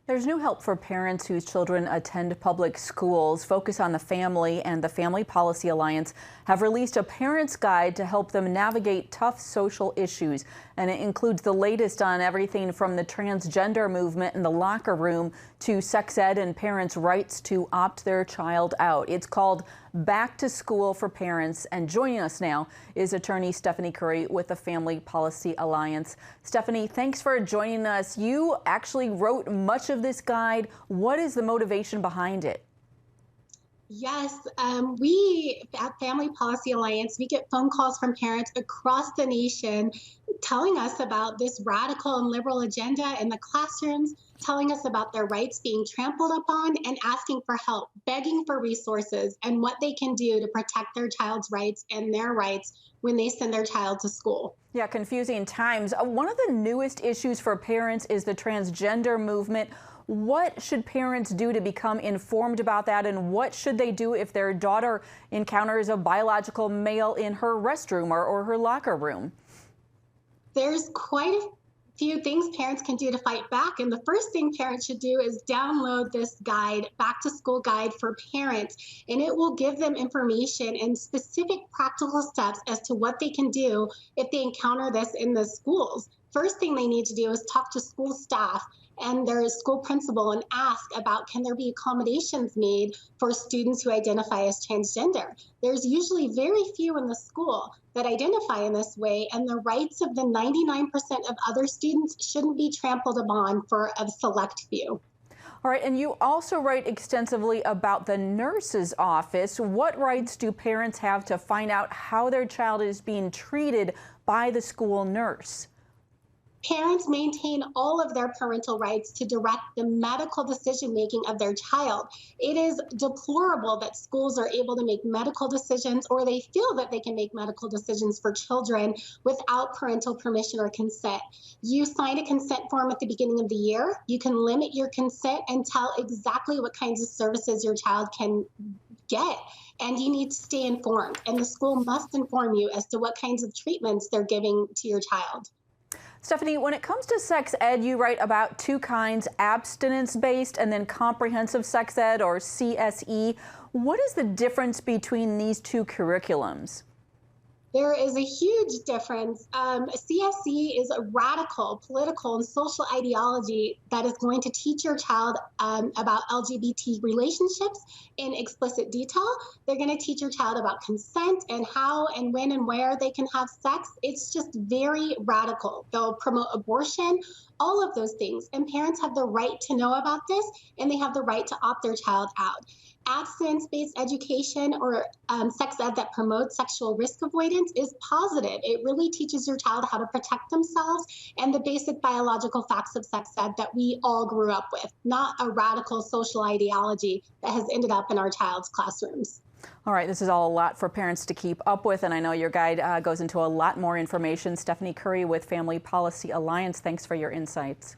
There's new help for parents whose children attend public schools. Focus on the Family and the Family Policy Alliance have released a parent's guide to help them navigate tough social issues. And it includes the latest on everything from the transgender movement in the locker room to sex ed and parents' rights to opt their child out. It's called Back to School for Parents. And joining us now is attorney Stephanie Curry with the Family Policy Alliance. Stephanie, thanks for joining us. You actually wrote much of this guide. What is the motivation behind it? Yes, we at Family Policy Alliance, we get phone calls from parents across the nation telling us about this radical and liberal agenda in the classrooms, telling us about their rights being trampled upon and asking for help, begging for resources and what they can do to protect their child's rights and their rights when they send their child to school. Yeah, confusing times. One of the newest issues for parents is the transgender movement. What should parents do to become informed about that, and what should they do if their daughter encounters a biological male in her restroom or her locker room? There's quite a few things parents can do to fight back. And the first thing parents should do is download this guide, Back to School Guide for Parents, and it will give them information and specific practical steps as to what they can do if they encounter this in the schools. First thing they need to do is talk to school staff and their school principal and ask about, can there be accommodations made for students who identify as transgender? There's usually very few in the school that identify in this way, and the rights of the 99% of other students shouldn't be trampled upon for a select few. All right, and you also write extensively about the nurse's office. What rights do parents have to find out how their child is being treated by the school nurse? Parents maintain all of their parental rights to direct the medical decision-making of their child. It is deplorable that schools are able to make medical decisions, or they feel that they can make medical decisions for children without parental permission or consent. You sign a consent form at the beginning of the year. You can limit your consent and tell exactly what kinds of services your child can get. And you need to stay informed. And the school must inform you as to what kinds of treatments they're giving to your child. Stephanie, when it comes to sex ed, you write about two kinds, abstinence-based and then comprehensive sex ed, or CSE. What is the difference between these two curriculums? There is a huge difference. CSE is a radical political and social ideology that is going to teach your child about LGBT relationships in explicit detail. They're going to teach your child about consent and how and when and where they can have sex. It's just very radical. They'll promote abortion, all of those things. And parents have the right to know about this, and they have the right to opt their child out. Abstinence-based education, or sex ed that promotes sexual risk avoidance, is positive. It really teaches your child how to protect themselves and the basic biological facts of sex ed that we all grew up with, not a radical social ideology that has ended up in our child's classrooms. All right, this is all a lot for parents to keep up with, and I know your guide goes into a lot more information. Stephanie Curry with Family Policy Alliance, thanks for your insights.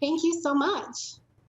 Thank you so much.